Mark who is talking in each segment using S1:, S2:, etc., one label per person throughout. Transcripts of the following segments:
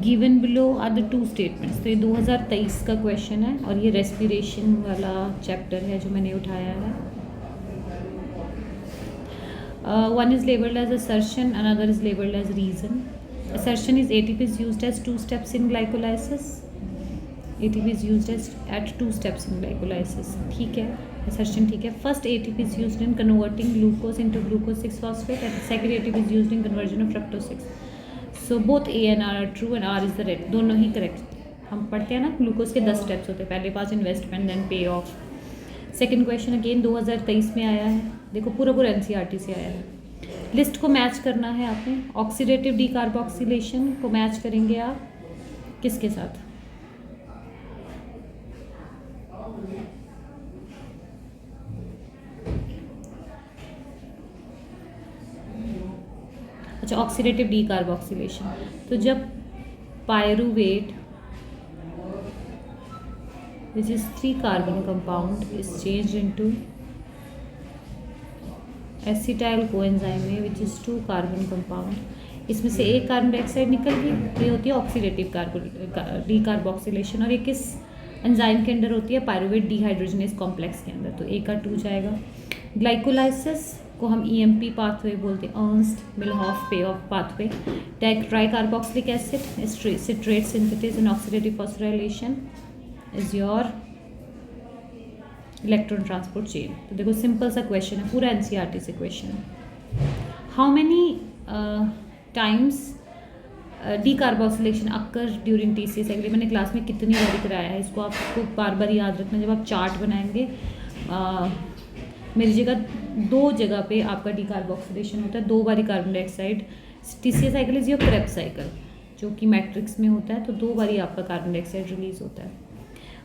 S1: Given below are the two statements. तो ये 2023 का क्वेश्चन है और ये रेस्पिरेशन वाला चैप्टर है जो मैंने उठाया है। One is labelled as assertion, another is labeled as reason. Assertion is ATP is used as two steps in glycolysis. ATP is used as at two steps in glycolysis. ठीक है, assertion ठीक है. First ATP is used in converting glucose into glucose 6 phosphate and second ATP is used in conversion of fructose 6. So both A and R are true and R is the right. दोनों ही correct. हम पढ़ते हैं ना glucose के 10 steps होते हैं, पहले पास investment then पे ऑफ. सेकेंड क्वेश्चन अगेन 2023 में आया है. देखो पूरा पूरा NCERT से आया है. लिस्ट को मैच करना है आपने. ऑक्सीडेटिव डीकार्बोक्सिलेशन को मैच करेंगे आप किसके साथ? अच्छा, ऑक्सीडेटिव डीकार्बोक्सिलेशन. तो जब pyruvate which is 3 carbon compound is changed into acetyl coenzyme A which is 2 carbon compound, इसमें से एक कार्बन डाइऑक्साइड निकल गई. ये होती है ऑक्सीडेटिव डीकार्बोक्सिलेशन और ये किस एंजाइम के अंदर होती है? पायरुवेट डीहाइड्रोजनेज कॉम्प्लेक्स के अंदर. तो A का 2 जाएगा. ग्लाइकोलाइसिस को हम EMP पाथवे बोलते हैं, अर्नस्ट मिलहॉफ पेऑफ pathway. Tricarboxylic acid citrate synthesis and oxidative phosphorylation is your electron transport chain. तो देखो सिंपल सा क्वेश्चन है, पूरा NCERT से क्वेश्चन है. How many times decarboxylation occur during TCA cycle. मैंने क्लास में कितनी बार कराया है इसको, आपको बार बार याद रखना. जब आप चार्ट बनाएंगे मेरी जगह 2 जगह पे आपका डीकार्बोक्सिलेशन होता है, 2 बारी carbon dioxide. TCA cycle is your Krebs cycle जो कि मैट्रिक्स में होता है, तो 2 बारी आपका कार्बन डाइऑक्साइड रिलीज होता है.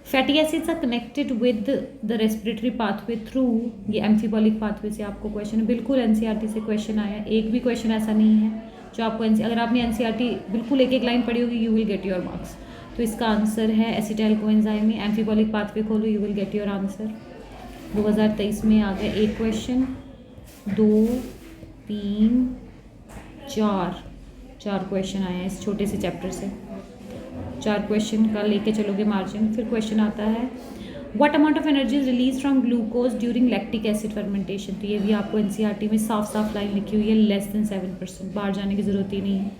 S1: Fatty acids are connected with the respiratory pathway through. ये एम्फीबॉलिक पाथवे से आपको क्वेश्चन है, बिल्कुल NCERT से क्वेश्चन आया. एक भी क्वेश्चन ऐसा नहीं है जो आपको अगर आपने NCERT बिल्कुल एक एक लाइन पढ़ी होगी you will get your marks. तो इसका आंसर है एसिटाइल कोएंजाइम में. एम्फीबॉलिक पाथवे खोलो, you will get your answer. 2023 में आ गया एक क्वेश्चन, 2, 3, 4 क्वेश्चन आए हैं इस छोटे से चैप्टर से. 4 क्वेश्चन का लेके चलोगे मार्जिन. फिर क्वेश्चन आता है what amount of energy is release from glucose during lactic acid fermentation. तो ये भी आपको NCERT में साफ साफ लाइन लिखी हुई है, लेस देन 7%. बाहर जाने की जरूरत ही नहीं है.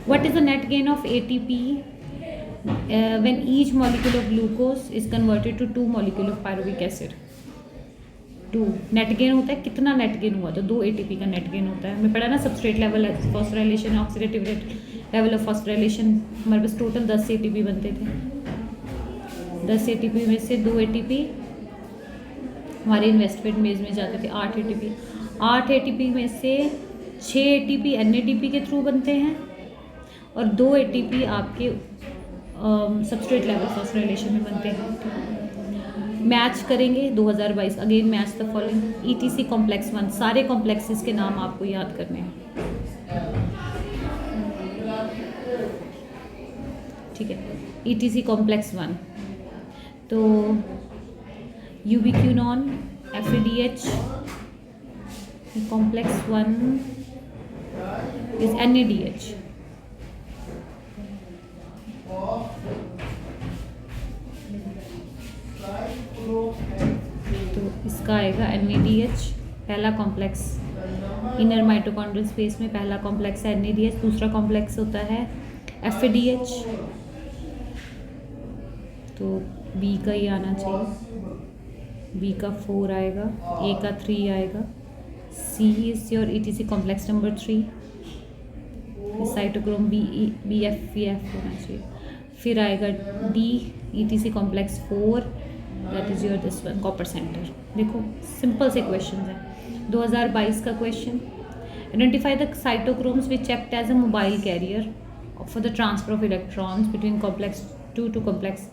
S1: What is the net gain of ATP when each molecule of glucose is converted to 2 molecule of pyruvic acid. 2 net gain होता है. कितना नेट गेन हुआ? तो 2 ATP का नेट गेन होता है. मैं पढ़ा ना substrate level phosphorylation, oxidative level of phosphorylation. हमारे पास टोटल 10 ATP बनते थे. 10 ATP में से 2 ATP हमारे इन्वेस्टमेंट मेज में जाते थे. 8 ATP. 8 ATP में से 6 ATP NADP के थ्रू बनते हैं और 2 ATP आपके सबस्ट्रेट लेवल फॉस्फोराइलेशन में बनते हैं. मैच करेंगे 2022. Again match the following. ETC complex 1. सारे कॉम्प्लेक्सेस के नाम आपको याद करने हैं, ठीक है. ETC कॉम्प्लेक्स 1 तो ubiquinone, FADH. Complex 1 is NADH. तो इसका आएगा NADH. पहला कॉम्प्लेक्स इनर माइटोकॉन्ड्रियल स्पेस में पहला कॉम्प्लेक्स है NADH. दूसरा कॉम्प्लेक्स होता है FADH. तो B का ही आना चाहिए. B का 4 आएगा, A का 3 आएगा. C is your ETC complex number 3. Cytochrome BFVF होना चाहिए. फिर आएगा D ETC complex 4, that is your this one copper centre. देखो सिंपल से क्वेश्चन है. 2022 का question. Identify the cytochromes which act as a mobile carrier for the transfer of electrons between complex 2 to complex.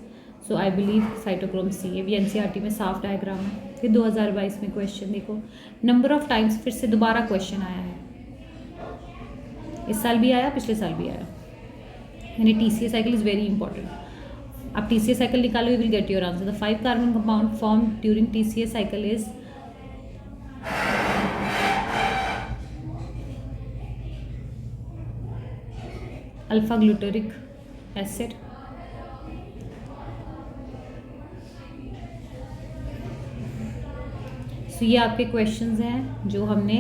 S1: So I believe cytochrome C. ये भी NCERT में साफ diagram है. फिर 2022 में क्वेश्चन देखो. नंबर ऑफ टाइम्स फिर से दोबारा क्वेश्चन आया है. इस साल भी आया, पिछले साल भी आया. यानी TCA cycle is very important. आप TCA साइकिल निकालो, you will get your answer. The 5 carbon compound form during TCA cycle is alpha glutaric acid. तो ये आपके क्वेश्चंस हैं जो हमने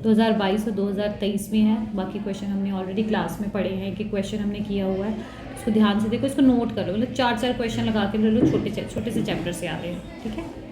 S1: 2022 और 2023 में हैं। बाकी क्वेश्चन हमने ऑलरेडी क्लास में पढ़े हैं कि क्वेश्चन हमने किया हुआ है, इसको ध्यान से देखो, इसको नोट कर लो, मतलब 4 क्वेश्चन लगा के ले लो, छोटे से चैप्टर से आ रहे हैं, ठीक है।